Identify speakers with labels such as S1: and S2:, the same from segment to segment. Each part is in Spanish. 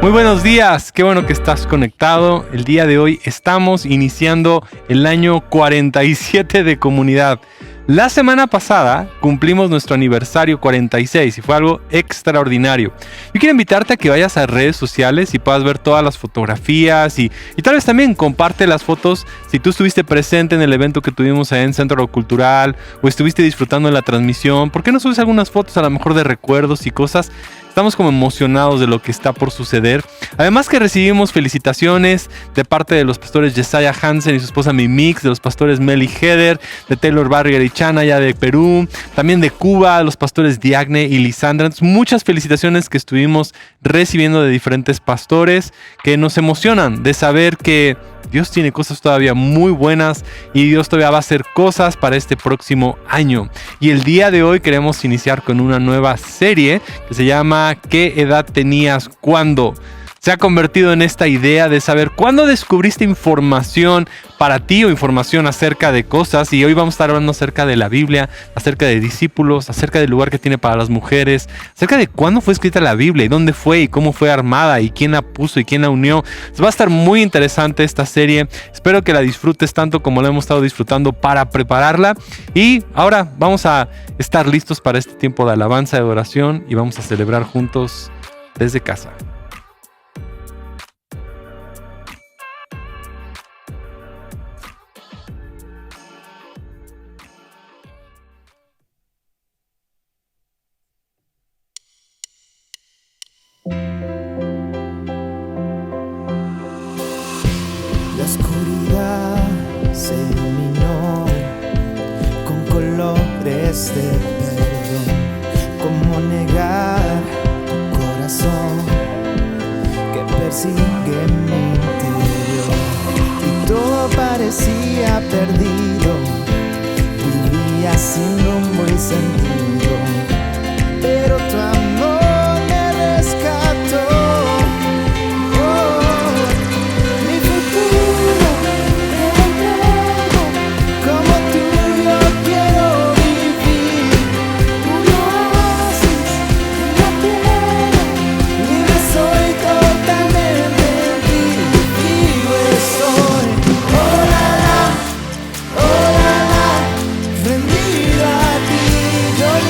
S1: Muy buenos días, qué bueno que estás conectado. El día de hoy estamos iniciando el año 47 de comunidad. La semana pasada cumplimos nuestro aniversario 46 y fue algo extraordinario. Yo quiero invitarte a que vayas a redes sociales y puedas ver todas las fotografías y tal vez también comparte las fotos si tú estuviste presente en el evento que tuvimos ahí en Centro Cultural o estuviste disfrutando de la transmisión. ¿Por qué no subes algunas fotos a lo mejor de recuerdos y cosas? Estamos como emocionados de lo que está por suceder. Además que recibimos felicitaciones de parte de los pastores Jesiah Hansen y su esposa Mimix, de los pastores Meli Heder, de Taylor Barrier y Chana ya de Perú, también de Cuba, los pastores Diagne y Lisandra. Entonces, muchas felicitaciones que estuvimos recibiendo de diferentes pastores que nos emocionan de saber que Dios tiene cosas todavía muy buenas y Dios todavía va a hacer cosas para este próximo año. Y el día de hoy queremos iniciar con una nueva serie que se llama ¿Qué edad tenías cuando? Se ha convertido en esta idea de saber cuándo descubriste información para ti o información acerca de cosas. Y hoy vamos a estar hablando acerca de la Biblia, acerca de discípulos, acerca del lugar que tiene para las mujeres, acerca de cuándo fue escrita la Biblia y dónde fue y cómo fue armada y quién la puso y quién la unió. Va a estar muy interesante esta serie. Espero que la disfrutes tanto como la hemos estado disfrutando para prepararla. Y ahora vamos a estar listos para este tiempo de alabanza y de oración y vamos a celebrar juntos desde casa.
S2: La oscuridad se iluminó con colores de perdón. ¿Cómo negar tu corazón que persigue mi interior? Y todo parecía perdido, vivía sin rumbo y sentido, pero tu amor me rescató. Yo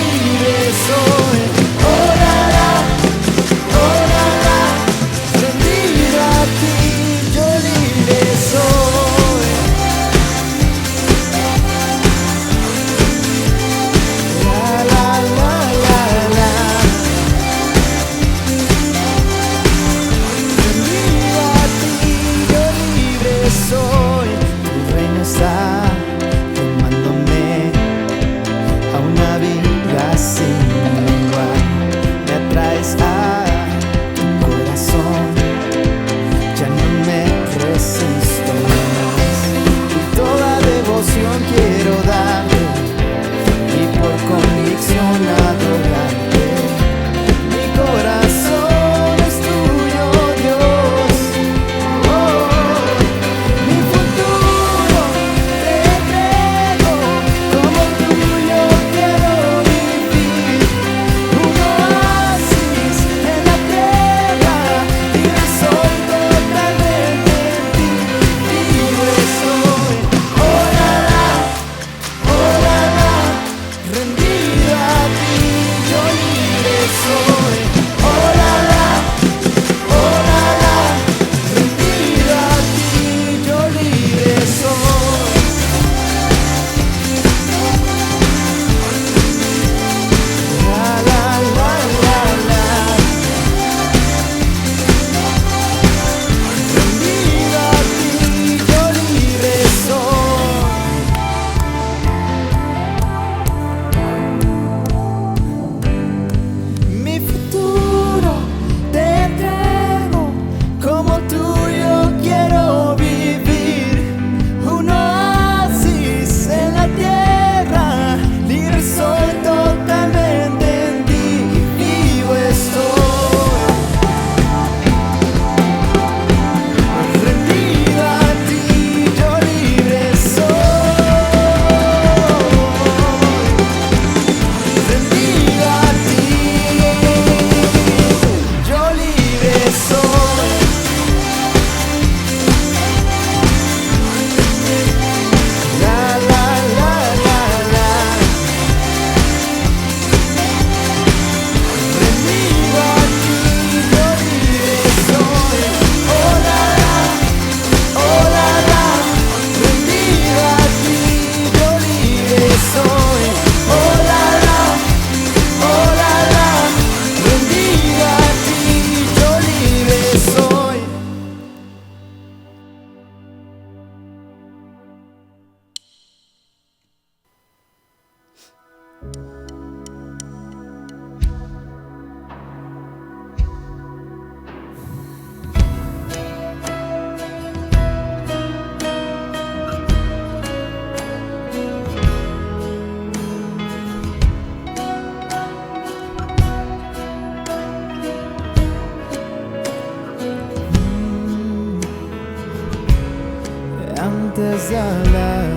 S2: Antes de hablar,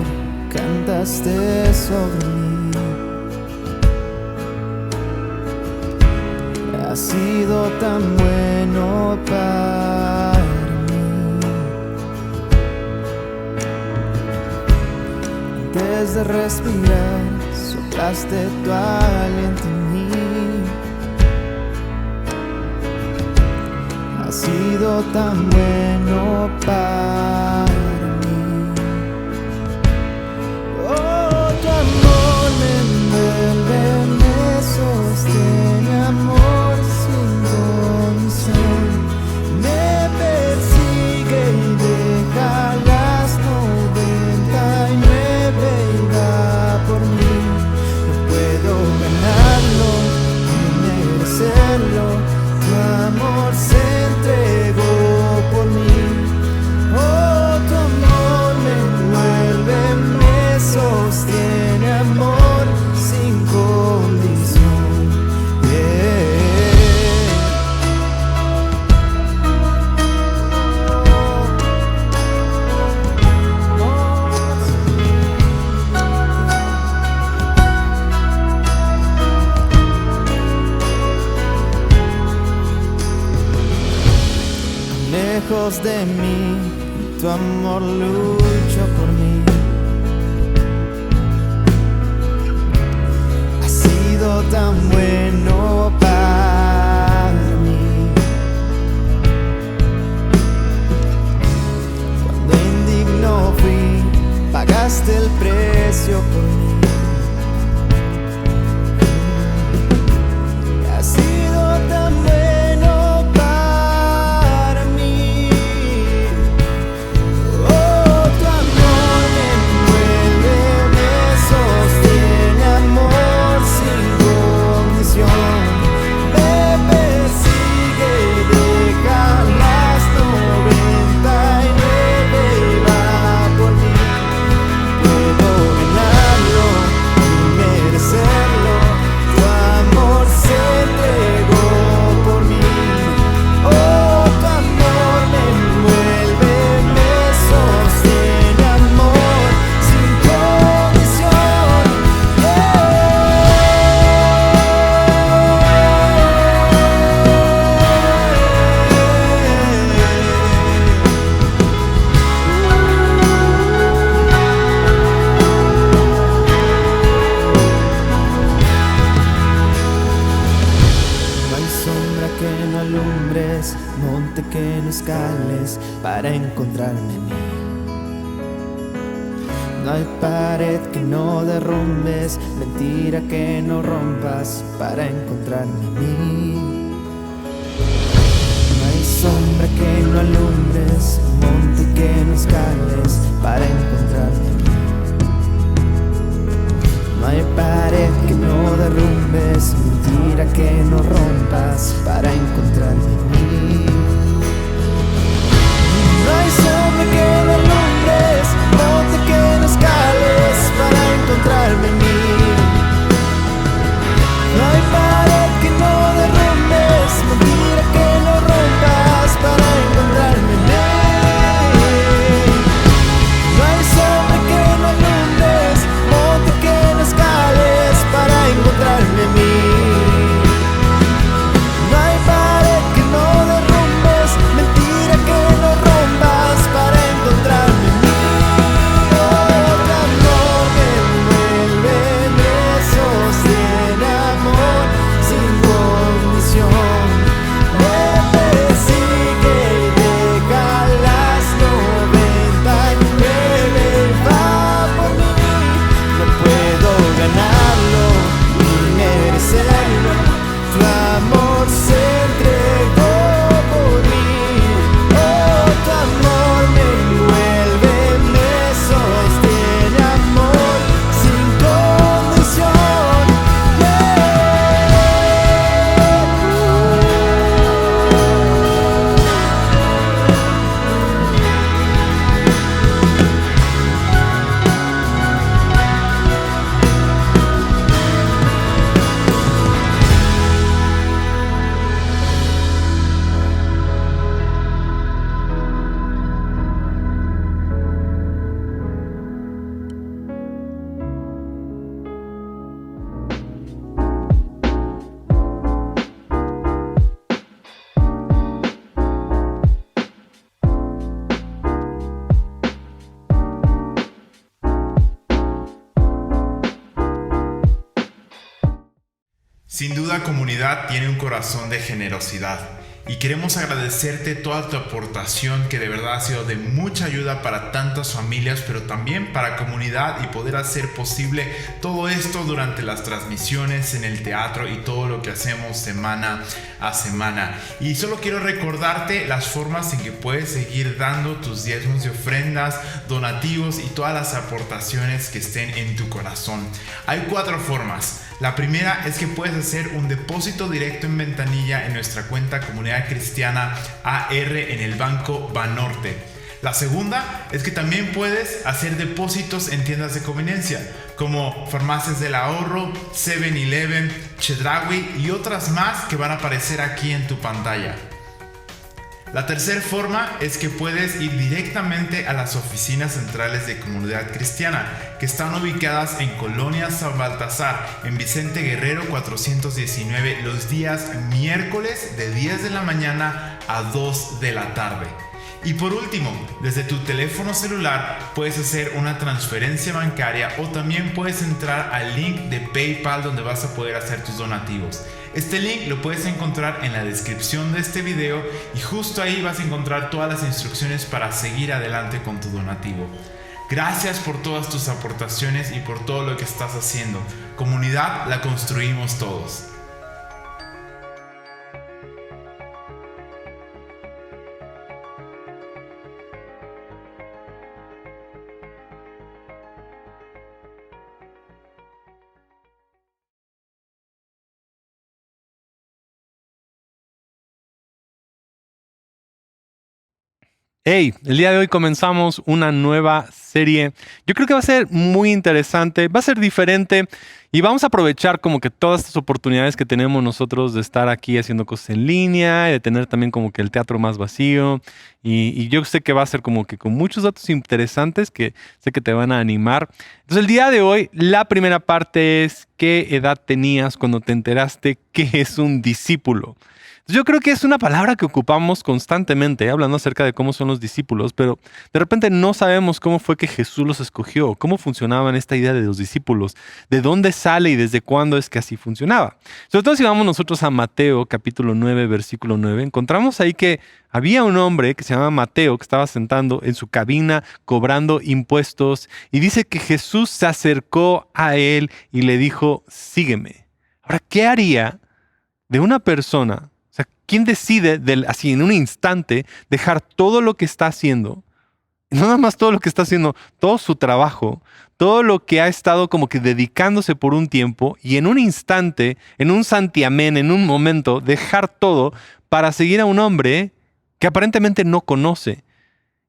S2: cantaste sobre mí. Has sido tan bueno para mí. Antes de respirar, soplaste tu aliento en mí. Has sido tan bueno para mí. Oh, tu amor me envuelve, me sostiene, amor sin condición. Me persigue y deja las 99 y va por mí. No puedo ganarlo ni merecerlo. Tu amor se entregó por mí. Oh, tu amor me envuelve, me sostiene, amor sin condición. Yeah. Lejos de mí, tu amor luchó por mí. Has sido tan bueno para mí. Cuando indigno fui, pagaste el precio por mí. Has sido tan bueno para mí. Oh, tu amor me envuelve, me sostiene, amor sin condición. Me persigue y deja las 99 y va por mí. Puedo ganarlo y merecerlo. Tu amor se entregó por mí. Oh, tu amor me envuelve, me sostiene, amor sin condición. No hay sombra que no alumbres, monte que no escales para encontrarme en mí. No hay pared que no derrumbes, mentira que no rompas para encontrarme en mí. No hay sombra que no alumbres, monte que no escales para encontrarme en mí. No hay pared que no derrumbes, mentira que no rompas para encontrarme en mí. No hay sombra que no alumbres, monte que no escales para encontrarme en mí. No hay pared que no derrumbes, mentira que no rompas para encontrarme en mí.
S3: Sin duda, Comunidad tiene un corazón de generosidad y queremos agradecerte toda tu aportación, que de verdad ha sido de mucha ayuda para tantas familias, pero también para Comunidad, y poder hacer posible todo esto durante las transmisiones en el teatro y todo lo que hacemos semana a semana. Y solo quiero recordarte las formas en que puedes seguir dando tus diezmos y ofrendas, donativos y todas las aportaciones que estén en tu corazón. Hay 4 formas. La primera es que puedes hacer un depósito directo en ventanilla en nuestra cuenta Comunidad Cristiana AR en el Banco Banorte. La segunda es que también puedes hacer depósitos en tiendas de conveniencia como Farmacias del Ahorro, 7-Eleven, Chedraui y otras más que van a aparecer aquí en tu pantalla. La tercera forma es que puedes ir directamente a las oficinas centrales de Comunidad Cristiana, que están ubicadas en Colonia San Baltasar, en Vicente Guerrero 419, los días miércoles de 10 de la mañana a 2 de la tarde. Y por último, desde tu teléfono celular puedes hacer una transferencia bancaria, o también puedes entrar al link de PayPal donde vas a poder hacer tus donativos. Este link lo puedes encontrar en la descripción de este video, y justo ahí vas a encontrar todas las instrucciones para seguir adelante con tu donativo. Gracias por todas tus aportaciones y por todo lo que estás haciendo. Comunidad la construimos todos.
S1: Hey, el día de hoy comenzamos una nueva serie. Yo creo que va a ser muy interesante, va a ser diferente, y vamos a aprovechar como que todas estas oportunidades que tenemos nosotros de estar aquí haciendo cosas en línea, y de tener también como que el teatro más vacío. Y yo sé que va a ser como que con muchos datos interesantes que sé que te van a animar. Entonces el día de hoy, la primera parte es: ¿qué edad tenías cuando te enteraste que es un discípulo? Yo creo que es una palabra que ocupamos constantemente, hablando acerca de cómo son los discípulos, pero de repente no sabemos cómo fue que Jesús los escogió, cómo funcionaba esta idea de los discípulos, de dónde sale y desde cuándo es que así funcionaba. Sobre todo si vamos nosotros a Mateo capítulo 9, versículo 9, encontramos ahí que había un hombre que se llamaba Mateo, que estaba sentando en su cabina cobrando impuestos, y dice que Jesús se acercó a él y le dijo: sígueme. Ahora, ¿qué haría de una persona? O sea, ¿quién decide así en un instante dejar todo lo que está haciendo? Y no nada más todo lo que está haciendo, todo su trabajo, todo lo que ha estado como que dedicándose por un tiempo, y en un instante, en un santiamén, en un momento, dejar todo para seguir a un hombre que aparentemente no conoce,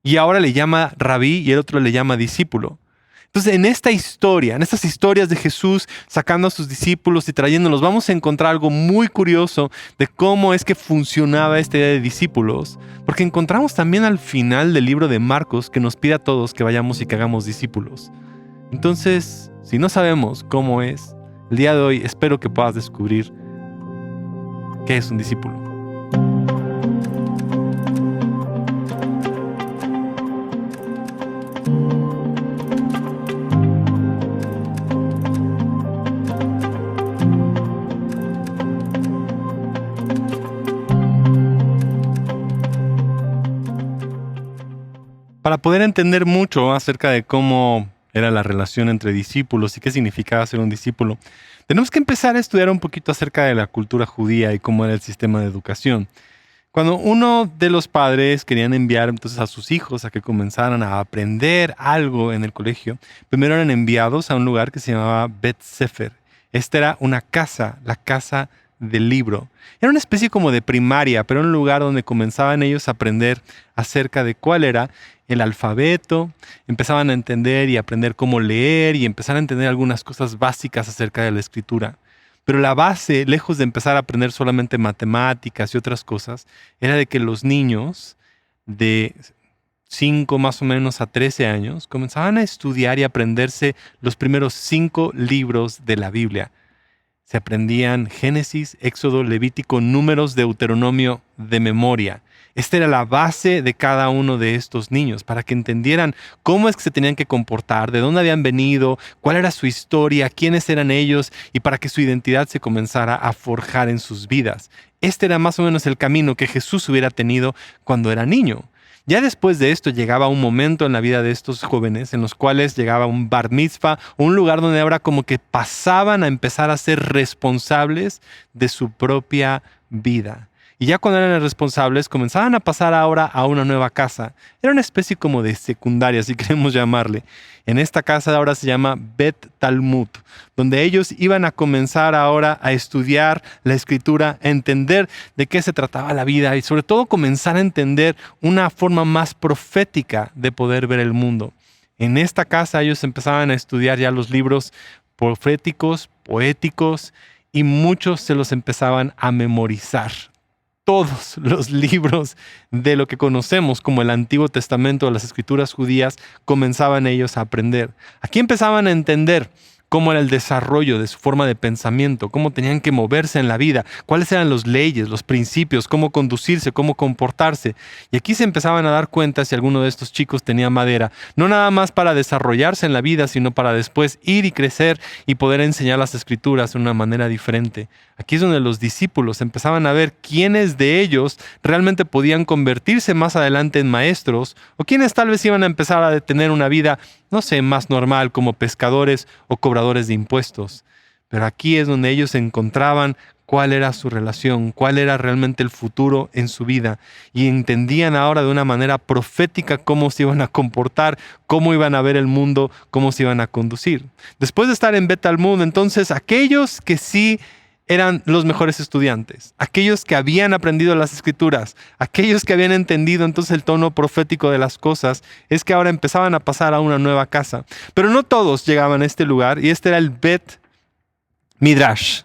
S1: y ahora le llama rabí y el otro le llama discípulo. Entonces, en esta historia, en estas historias de Jesús sacando a sus discípulos y trayéndolos, vamos a encontrar algo muy curioso de cómo es que funcionaba esta idea de discípulos, porque encontramos también al final del libro de Marcos que nos pide a todos que vayamos y que hagamos discípulos. Entonces, si no sabemos cómo es, el día de hoy espero que puedas descubrir qué es un discípulo. Para poder entender mucho acerca de cómo era la relación entre discípulos y qué significaba ser un discípulo, tenemos que empezar a estudiar un poquito acerca de la cultura judía y cómo era el sistema de educación. Cuando uno de los padres querían enviar entonces a sus hijos a que comenzaran a aprender algo en el colegio, primero eran enviados a un lugar que se llamaba Bet Sefer. Esta era una casa, la casa del libro. Era una especie como de primaria, pero un lugar donde comenzaban ellos a aprender acerca de cuál era el alfabeto, empezaban a entender y aprender cómo leer y empezar a entender algunas cosas básicas acerca de la escritura. Pero la base, lejos de empezar a aprender solamente matemáticas y otras cosas, era de que los niños de 5 más o menos a 13 años comenzaban a estudiar y aprenderse los primeros 5 libros de la Biblia. Se aprendían Génesis, Éxodo, Levítico, Números, Deuteronomio de memoria. Esta era la base de cada uno de estos niños, para que entendieran cómo es que se tenían que comportar, de dónde habían venido, cuál era su historia, quiénes eran ellos, y para que su identidad se comenzara a forjar en sus vidas. Este era más o menos el camino que Jesús hubiera tenido cuando era niño. Ya después de esto llegaba un momento en la vida de estos jóvenes en los cuales llegaba un bar mitzvah, un lugar donde ahora como que pasaban a empezar a ser responsables de su propia vida. Y ya cuando eran responsables, comenzaban a pasar ahora a una nueva casa. Era una especie como de secundaria, si queremos llamarle. En esta casa ahora se llama Bet Talmud, donde ellos iban a comenzar ahora a estudiar la escritura, a entender de qué se trataba la vida y sobre todo comenzar a entender una forma más profética de poder ver el mundo. En esta casa ellos empezaban a estudiar ya los libros proféticos, poéticos, y muchos se los empezaban a memorizar. Todos los libros de lo que conocemos como el Antiguo Testamento de las Escrituras judías comenzaban ellos a aprender. Aquí empezaban a entender cómo era el desarrollo de su forma de pensamiento, cómo tenían que moverse en la vida, cuáles eran las leyes, los principios, cómo conducirse, cómo comportarse. Y aquí se empezaban a dar cuenta si alguno de estos chicos tenía madera, no nada más para desarrollarse en la vida, sino para después ir y crecer y poder enseñar las Escrituras de una manera diferente. Aquí es donde los discípulos empezaban a ver quiénes de ellos realmente podían convertirse más adelante en maestros o quiénes tal vez iban a empezar a tener una vida, no sé, más normal como pescadores o cobradores de impuestos. Pero aquí es donde ellos encontraban cuál era su relación, cuál era realmente el futuro en su vida y entendían ahora de una manera profética cómo se iban a comportar, cómo iban a ver el mundo, cómo se iban a conducir. Después de estar en Bet Talmud, entonces aquellos que sí eran los mejores estudiantes, aquellos que habían aprendido las Escrituras, aquellos que habían entendido entonces el tono profético de las cosas, es que ahora empezaban a pasar a una nueva casa. Pero no todos llegaban a este lugar, y este era el Bet Midrash,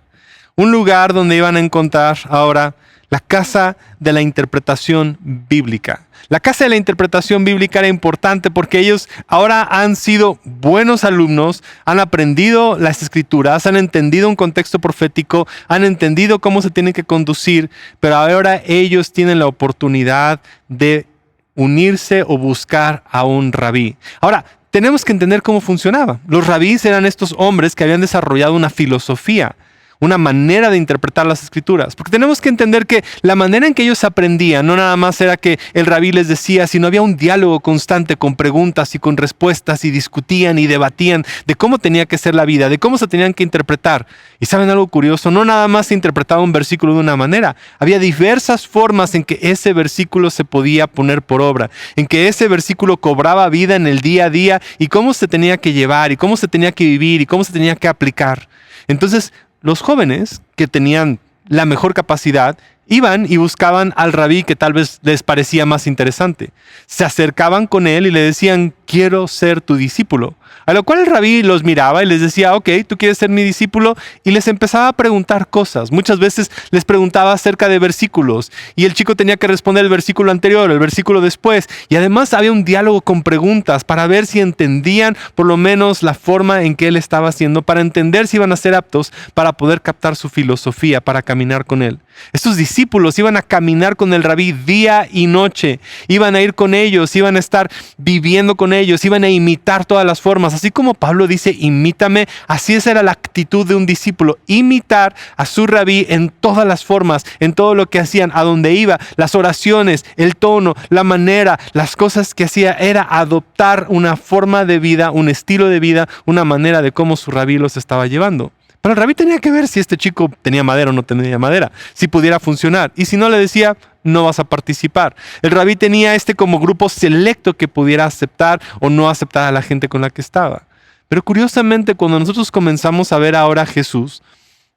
S1: un lugar donde iban a encontrar ahora la casa de la interpretación bíblica. La casa de la interpretación bíblica era importante porque ellos ahora han sido buenos alumnos, han aprendido las Escrituras, han entendido un contexto profético, han entendido cómo se tienen que conducir, pero ahora ellos tienen la oportunidad de unirse o buscar a un rabí. Ahora, tenemos que entender cómo funcionaba. Los rabíes eran estos hombres que habían desarrollado una filosofía, una manera de interpretar las Escrituras. Porque tenemos que entender que la manera en que ellos aprendían no nada más era que el rabí les decía, sino había un diálogo constante con preguntas y con respuestas y discutían y debatían de cómo tenía que ser la vida, de cómo se tenían que interpretar. Y ¿saben algo curioso? No nada más se interpretaba un versículo de una manera. Había diversas formas en que ese versículo se podía poner por obra, en que ese versículo cobraba vida en el día a día y cómo se tenía que llevar y cómo se tenía que vivir y cómo se tenía que aplicar. Entonces, los jóvenes que tenían la mejor capacidad iban y buscaban al rabí que tal vez les parecía más interesante. Se acercaban con él y le decían, quiero ser tu discípulo. A lo cual el rabí los miraba y les decía, ok, ¿tú quieres ser mi discípulo? Y les empezaba a preguntar cosas. Muchas veces les preguntaba acerca de versículos y el chico tenía que responder el versículo anterior, el versículo después. Y además había un diálogo con preguntas para ver si entendían por lo menos la forma en que él estaba haciendo, para entender si iban a ser aptos para poder captar su filosofía, para caminar con él. Estos discípulos iban a caminar con el rabí día y noche, iban a ir con ellos, iban a estar viviendo con ellos, iban a imitar todas las formas. Así como Pablo dice, imítame, así esa era la actitud de un discípulo, imitar a su rabí en todas las formas, en todo lo que hacían, a donde iba, las oraciones, el tono, la manera, las cosas que hacía, era adoptar una forma de vida, un estilo de vida, una manera de cómo su rabí los estaba llevando. Pero el rabí tenía que ver si este chico tenía madera o no tenía madera, si pudiera funcionar. Y si no, le decía, no vas a participar. El rabí tenía como grupo selecto que pudiera aceptar o no aceptar a la gente con la que estaba. Pero curiosamente, cuando nosotros comenzamos a ver ahora a Jesús,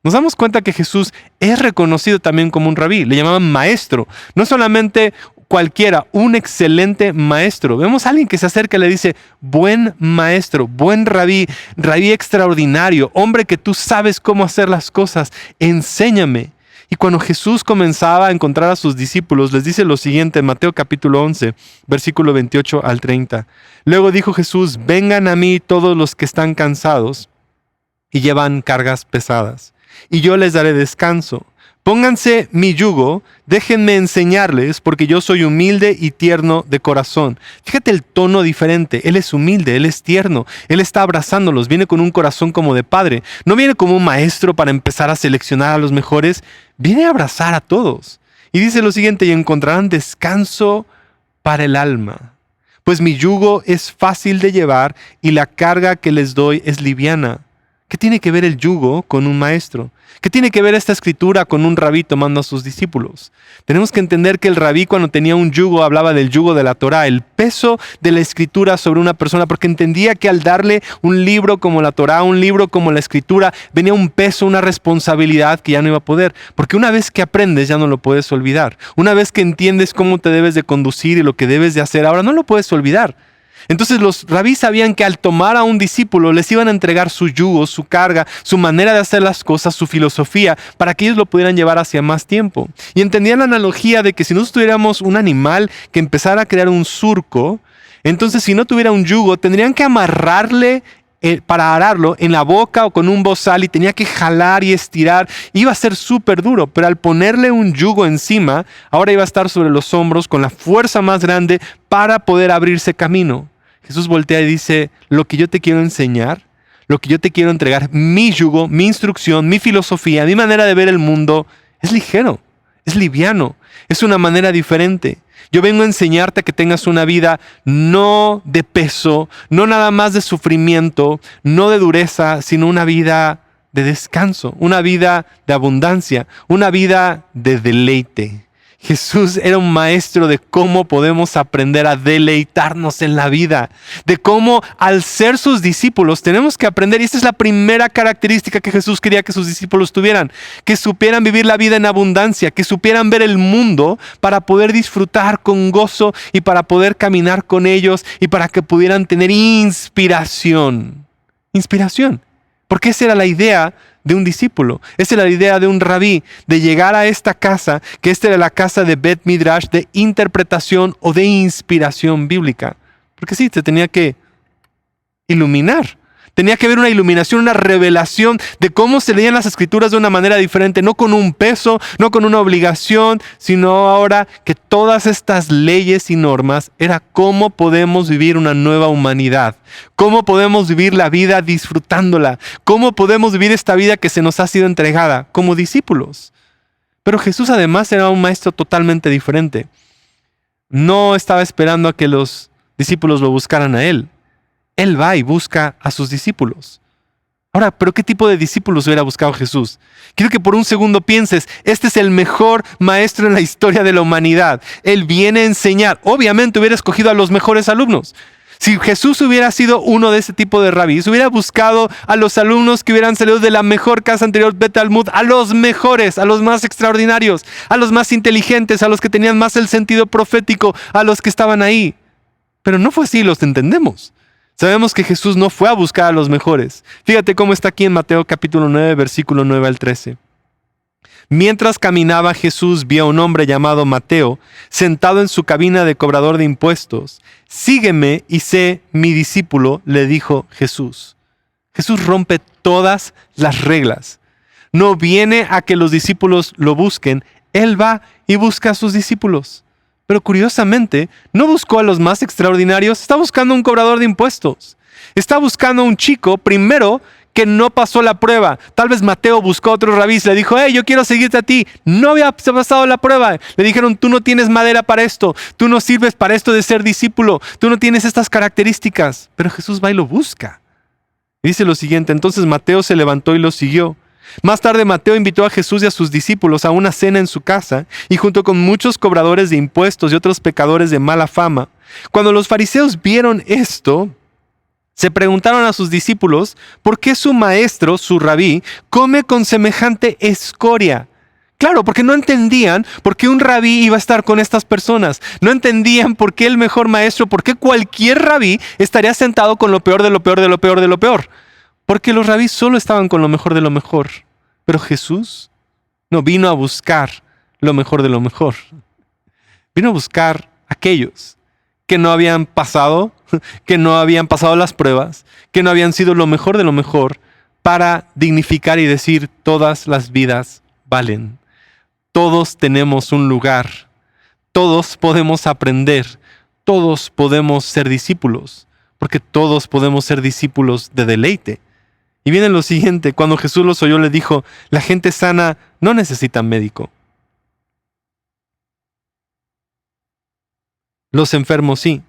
S1: nos damos cuenta que Jesús es reconocido también como un rabí. Le llamaban maestro. No solamente cualquiera, un excelente maestro. Vemos a alguien que se acerca y le dice, buen maestro, buen rabí, rabí extraordinario, hombre que tú sabes cómo hacer las cosas, enséñame. Y cuando Jesús comenzaba a encontrar a sus discípulos, les dice lo siguiente en Mateo capítulo 11, versículo 28 al 30. Luego dijo Jesús, vengan a mí todos los que están cansados y llevan cargas pesadas, y yo les daré descanso. Pónganse mi yugo, déjenme enseñarles, porque yo soy humilde y tierno de corazón. Fíjate el tono diferente. Él es humilde, él es tierno, él está abrazándolos, viene con un corazón como de padre. No viene como un maestro para empezar a seleccionar a los mejores, viene a abrazar a todos. Y dice lo siguiente: y encontrarán descanso para el alma, pues mi yugo es fácil de llevar y la carga que les doy es liviana. ¿Qué tiene que ver el yugo con un maestro? ¿Qué tiene que ver esta escritura con un rabí tomando a sus discípulos? Tenemos que entender que el rabí, cuando tenía un yugo, hablaba del yugo de la Torá, el peso de la escritura sobre una persona, porque entendía que al darle un libro como la Torá, un libro como la escritura, venía un peso, una responsabilidad que ya no iba a poder, porque una vez que aprendes ya no lo puedes olvidar. Una vez que entiendes cómo te debes de conducir y lo que debes de hacer ahora, no lo puedes olvidar. Entonces los rabís sabían que al tomar a un discípulo les iban a entregar su yugo, su carga, su manera de hacer las cosas, su filosofía, para que ellos lo pudieran llevar hacia más tiempo. Y entendían la analogía de que si nosotros tuviéramos un animal que empezara a crear un surco, entonces si no tuviera un yugo, tendrían que amarrarle para ararlo en la boca o con un bozal, y tenía que jalar y estirar. Iba a ser súper duro, pero al ponerle un yugo encima, ahora iba a estar sobre los hombros con la fuerza más grande para poder abrirse camino. Jesús voltea y dice: lo que yo te quiero enseñar, lo que yo te quiero entregar, mi yugo, mi instrucción, mi filosofía, mi manera de ver el mundo, es ligero, es liviano, es una manera diferente. Yo vengo a enseñarte a que tengas una vida no de peso, no nada más de sufrimiento, no de dureza, sino una vida de descanso, una vida de abundancia, una vida de deleite. Jesús era un maestro de cómo podemos aprender a deleitarnos en la vida, de cómo al ser sus discípulos tenemos que aprender, y esta es la primera característica que Jesús quería que sus discípulos tuvieran, que supieran vivir la vida en abundancia, que supieran ver el mundo para poder disfrutar con gozo y para poder caminar con ellos y para que pudieran tener inspiración. Inspiración, porque esa era la idea de un discípulo. Esa era la idea de un rabí, de llegar a esta casa, que esta era la casa de Bet Midrash, de interpretación o de inspiración bíblica. Porque sí, te tenía que iluminar. Tenía que haber una iluminación, una revelación de cómo se leían las escrituras de una manera diferente, no con un peso, no con una obligación, sino ahora que todas estas leyes y normas era cómo podemos vivir una nueva humanidad, cómo podemos vivir la vida disfrutándola, cómo podemos vivir esta vida que se nos ha sido entregada como discípulos. Pero Jesús además era un maestro totalmente diferente. No estaba esperando a que los discípulos lo buscaran a él. Él va y busca a sus discípulos. Ahora, ¿pero qué tipo de discípulos hubiera buscado Jesús? Quiero que por un segundo pienses: este es el mejor maestro en la historia de la humanidad. Él viene a enseñar. Obviamente hubiera escogido a los mejores alumnos. Si Jesús hubiera sido uno de ese tipo de rabíes, hubiera buscado a los alumnos que hubieran salido de la mejor casa anterior, Bet Talmud, a los mejores, a los más extraordinarios, a los más inteligentes, a los que tenían más el sentido profético, a los que estaban ahí. Pero no fue así, los entendemos. Sabemos que Jesús no fue a buscar a los mejores. Fíjate cómo está aquí en Mateo capítulo 9, versículo 9 al 13. Mientras caminaba, Jesús vio a un hombre llamado Mateo sentado en su cabina de cobrador de impuestos. Sígueme y sé mi discípulo, le dijo Jesús. Jesús rompe todas las reglas. No viene a que los discípulos lo busquen. Él va y busca a sus discípulos. Pero curiosamente, no buscó a los más extraordinarios, está buscando a un cobrador de impuestos. Está buscando a un chico, primero, que no pasó la prueba. Tal vez Mateo buscó a otro rabí y le dijo: hey, yo quiero seguirte a ti. No había pasado la prueba. Le dijeron: tú no tienes madera para esto. Tú no sirves para esto de ser discípulo. Tú no tienes estas características. Pero Jesús va y lo busca. Y dice lo siguiente: entonces Mateo se levantó y lo siguió. Más tarde Mateo invitó a Jesús y a sus discípulos a una cena en su casa, y junto con muchos cobradores de impuestos y otros pecadores de mala fama. Cuando los fariseos vieron esto, se preguntaron a sus discípulos por qué su maestro, su rabí, come con semejante escoria. Claro, porque no entendían por qué un rabí iba a estar con estas personas. No entendían por qué el mejor maestro, por qué cualquier rabí estaría sentado con lo peor de lo peor de lo peor de lo peor. Porque los rabís solo estaban con lo mejor de lo mejor. Pero Jesús no vino a buscar lo mejor de lo mejor. Vino a buscar a aquellos que no habían pasado las pruebas, que no habían sido lo mejor de lo mejor, para dignificar y decir: todas las vidas valen. Todos tenemos un lugar. Todos podemos aprender. Todos podemos ser discípulos. Porque todos podemos ser discípulos de deleite. Y viene lo siguiente. Cuando Jesús los oyó, le dijo, la gente sana no necesita médico. Los enfermos sí.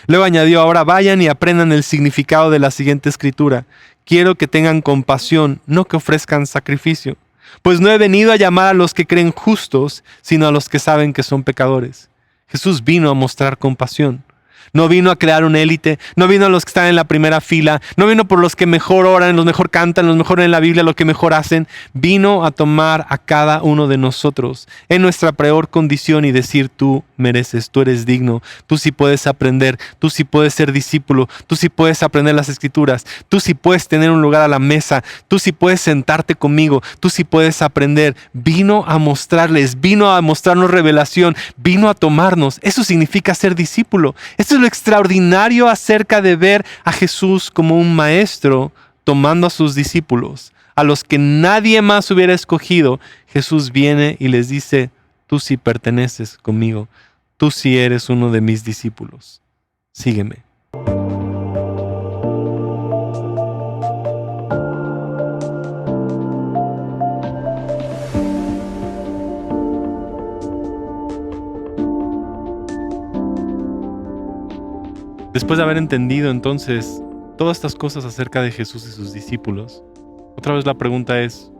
S1: Luego añadió, ahora vayan y aprendan el significado de la siguiente escritura. Quiero que tengan compasión, no que ofrezcan sacrificio. Pues no he venido a llamar a los que creen justos, sino a los que saben que son pecadores. Jesús vino a mostrar compasión. No vino a crear una élite, no vino a los que están en la primera fila, no vino por los que mejor oran, los mejor cantan, los mejor en la Biblia, los que mejor hacen. Vino a tomar a cada uno de nosotros en nuestra peor condición y decir, tú mereces, tú eres digno, tú sí puedes aprender, tú sí puedes ser discípulo, tú sí puedes aprender las escrituras, tú sí puedes tener un lugar a la mesa, tú sí puedes sentarte conmigo, tú sí puedes aprender. Vino a mostrarles, vino a mostrarnos revelación, vino a tomarnos. Eso significa ser discípulo. Esto es lo extraordinario acerca de ver a Jesús como un maestro tomando a sus discípulos, a los que nadie más hubiera escogido. Jesús viene y les dice, tú sí perteneces conmigo, tú sí eres uno de mis discípulos, sígueme. Después de haber entendido entonces todas estas cosas acerca de Jesús y sus discípulos, otra vez la pregunta es,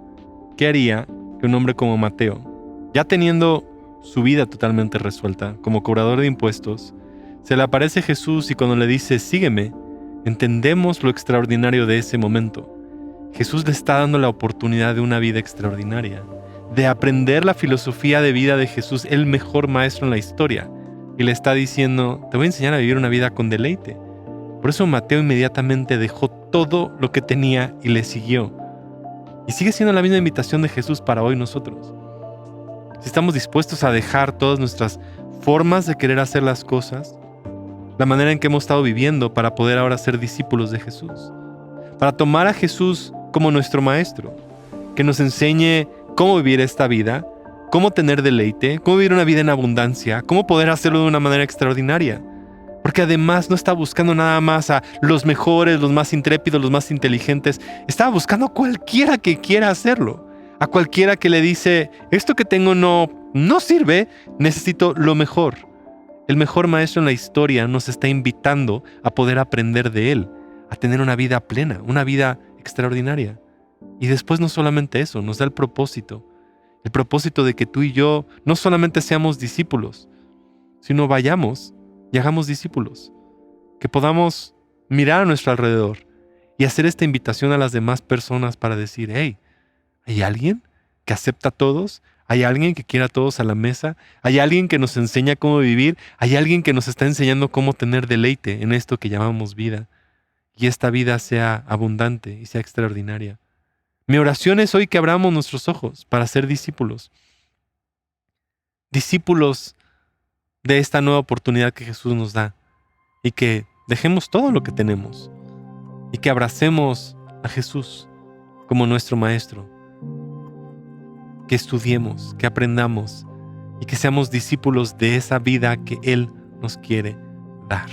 S1: ¿qué haría que un hombre como Mateo, ya teniendo su vida totalmente resuelta como cobrador de impuestos, se le aparece Jesús y cuando le dice, sígueme, entendemos lo extraordinario de ese momento? Jesús le está dando la oportunidad de una vida extraordinaria, de aprender la filosofía de vida de Jesús, el mejor maestro en la historia. Y le está diciendo, te voy a enseñar a vivir una vida con deleite. Por eso Mateo inmediatamente dejó todo lo que tenía y le siguió. Y sigue siendo la misma invitación de Jesús para hoy nosotros. Si estamos dispuestos a dejar todas nuestras formas de querer hacer las cosas, la manera en que hemos estado viviendo para poder ahora ser discípulos de Jesús. Para tomar a Jesús como nuestro maestro, que nos enseñe cómo vivir esta vida, cómo tener deleite, cómo vivir una vida en abundancia, cómo poder hacerlo de una manera extraordinaria. Porque además no está buscando nada más a los mejores, los más intrépidos, los más inteligentes. Está buscando a cualquiera que quiera hacerlo. A cualquiera que le dice, esto que tengo no sirve, necesito lo mejor. El mejor maestro en la historia nos está invitando a poder aprender de él, a tener una vida plena, una vida extraordinaria. Y después no solamente eso, nos da el propósito de que tú y yo no solamente seamos discípulos, sino vayamos y hagamos discípulos. Que podamos mirar a nuestro alrededor y hacer esta invitación a las demás personas para decir, hey, ¿hay alguien que acepta a todos? ¿Hay alguien que quiere a todos a la mesa? ¿Hay alguien que nos enseña cómo vivir? ¿Hay alguien que nos está enseñando cómo tener deleite en esto que llamamos vida? Y esta vida sea abundante y sea extraordinaria. Mi oración es hoy que abramos nuestros ojos para ser discípulos. Discípulos de esta nueva oportunidad que Jesús nos da. Y que dejemos todo lo que tenemos. Y que abracemos a Jesús como nuestro Maestro. Que estudiemos, que aprendamos y que seamos discípulos de esa vida que Él nos quiere dar.